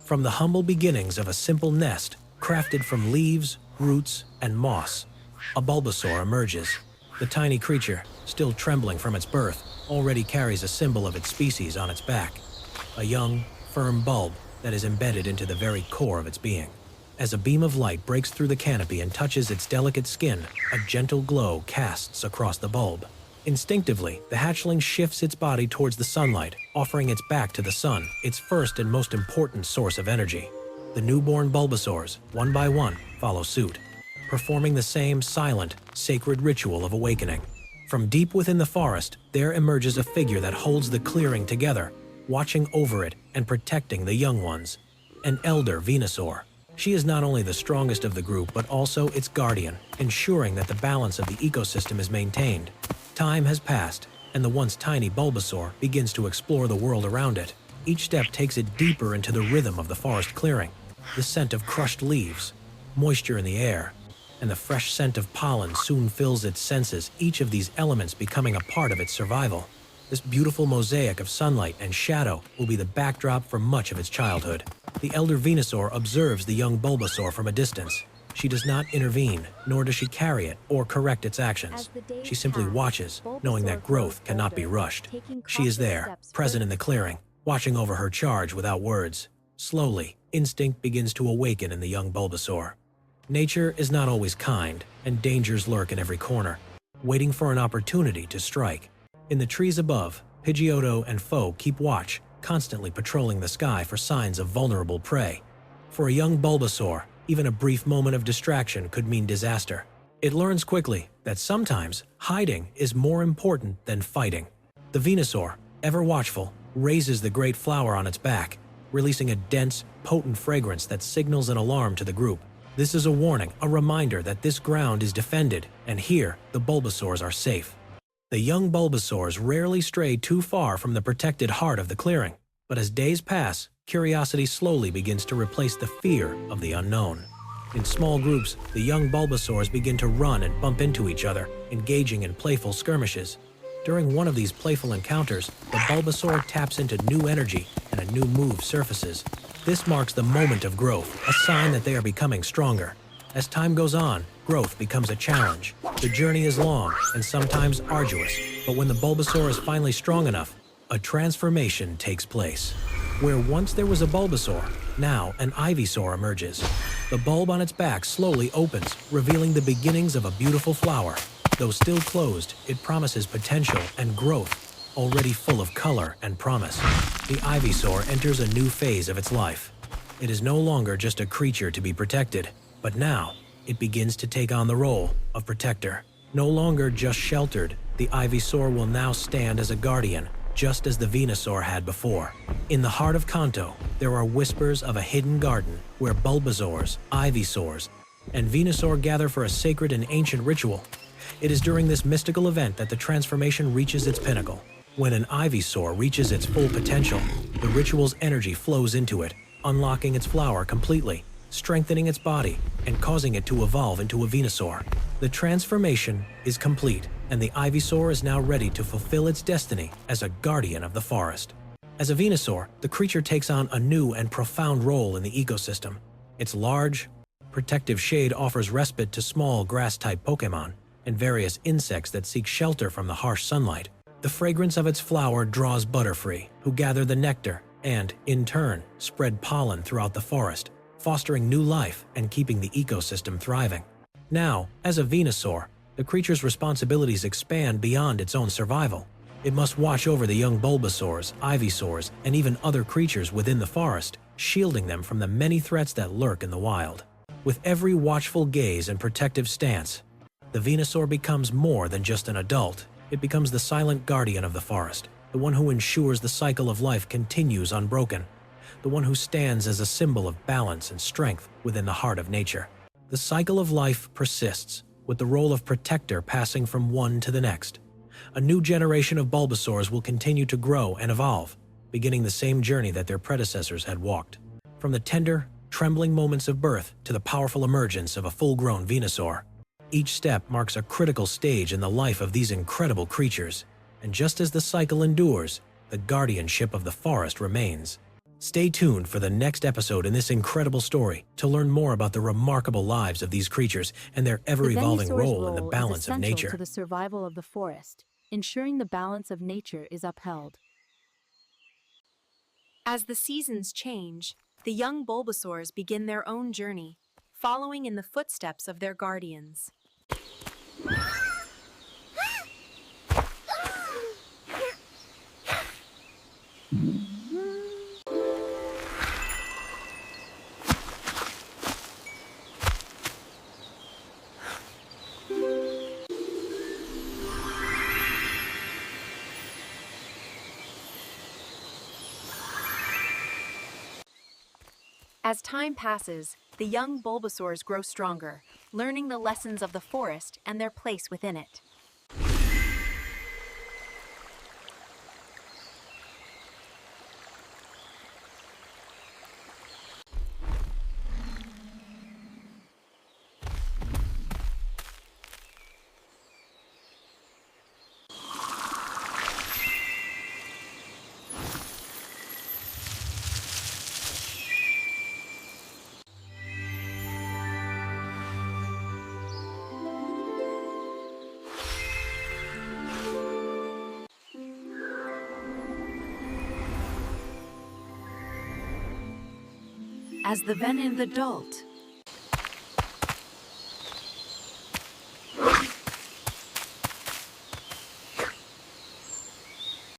From the humble beginnings of a simple nest, crafted from leaves, roots, and moss, a Bulbasaur emerges. The tiny creature, still trembling from its birth, already carries a symbol of its species on its back. A young, firm bulb that is embedded into the very core of its being. As a beam of light breaks through the canopy and touches its delicate skin, a gentle glow casts across the bulb. Instinctively, the hatchling shifts its body towards the sunlight, offering its back to the sun, its first and most important source of energy. The newborn Bulbasaurs, one by one, follow suit, performing the same silent, sacred ritual of awakening. From deep within the forest, there emerges a figure that holds the clearing together, watching over it and protecting the young ones. An elder Venusaur. She is not only the strongest of the group but also its guardian, ensuring that the balance of the ecosystem is maintained. Time has passed, and the once tiny Bulbasaur begins to explore the world around it. Each step takes it deeper into the rhythm of the forest clearing. The scent of crushed leaves, moisture in the air, and the fresh scent of pollen soon fills its senses, each of these elements becoming a part of its survival. This beautiful mosaic of sunlight and shadow will be the backdrop for much of its childhood. The elder Venusaur observes the young Bulbasaur from a distance. She does not intervene, nor does she carry it or correct its actions. She simply watches, knowing that growth cannot be rushed. She is there, present in the clearing, watching over her charge without words. Slowly, instinct begins to awaken in the young Bulbasaur. Nature is not always kind, and dangers lurk in every corner, waiting for an opportunity to strike. In the trees above, Pidgeotto and Foe keep watch, constantly patrolling the sky for signs of vulnerable prey. For a young Bulbasaur, even a brief moment of distraction could mean disaster. It learns quickly that sometimes hiding is more important than fighting. The Venusaur, ever watchful, raises the great flower on its back, releasing a dense, potent fragrance that signals an alarm to the group. This is a warning, a reminder that this ground is defended, and here the Bulbasaurs are safe. The young Bulbasaurs rarely stray too far from the protected heart of the clearing, but as days pass, curiosity slowly begins to replace the fear of the unknown. In small groups, the young Bulbasaurs begin to run and bump into each other, engaging in playful skirmishes. During one of these playful encounters, the Bulbasaur taps into new energy and a new move surfaces. This marks the moment of growth, a sign that they are becoming stronger. As time goes on, growth becomes a challenge. The journey is long and sometimes arduous, but when the Bulbasaur is finally strong enough, a transformation takes place. Where once there was a Bulbasaur, now an Ivysaur emerges. The bulb on its back slowly opens, revealing the beginnings of a beautiful flower. Though still closed, it promises potential and growth, already full of color and promise. The Ivysaur enters a new phase of its life. It is no longer just a creature to be protected, but now it begins to take on the role of protector. No longer just sheltered, the Ivysaur will now stand as a guardian, just as the Venusaur had before. In the heart of Kanto, there are whispers of a hidden garden where Bulbasaurs, Ivysaurs, and Venusaur gather for a sacred and ancient ritual. It is during this mystical event that the transformation reaches its pinnacle. When an Ivysaur reaches its full potential, the ritual's energy flows into it, unlocking its flower completely, strengthening its body, and causing it to evolve into a Venusaur. The transformation is complete, and the Ivysaur is now ready to fulfill its destiny as a guardian of the forest. As a Venusaur, the creature takes on a new and profound role in the ecosystem. Its large, protective shade offers respite to small grass-type Pokémon and various insects that seek shelter from the harsh sunlight. The fragrance of its flower draws Butterfree, who gather the nectar and, in turn, spread pollen throughout the forest, fostering new life and keeping the ecosystem thriving. Now, as a Venusaur, the creature's responsibilities expand beyond its own survival. It must watch over the young Bulbasaurs, Ivysaurs, and even other creatures within the forest, shielding them from the many threats that lurk in the wild. With every watchful gaze and protective stance, the Venusaur becomes more than just an adult. It becomes the silent guardian of the forest, the one who ensures the cycle of life continues unbroken, the one who stands as a symbol of balance and strength within the heart of nature. The cycle of life persists, with the role of protector passing from one to the next. A new generation of Bulbasaurs will continue to grow and evolve, beginning the same journey that their predecessors had walked. From the tender, trembling moments of birth to the powerful emergence of a full-grown Venusaur, each step marks a critical stage in the life of these incredible creatures, and just as the cycle endures, the guardianship of the forest remains. Stay tuned for the next episode in this incredible story to learn more about the remarkable lives of these creatures and their ever-evolving role in the balance of nature. To the survival of the forest, ensuring the balance of nature is upheld. As the seasons change, the young Bulbasaurs begin their own journey, following in the footsteps of their guardians. As time passes, the young Bulbasaurs grow stronger, learning the lessons of the forest and their place within it. As the Venusaur adult,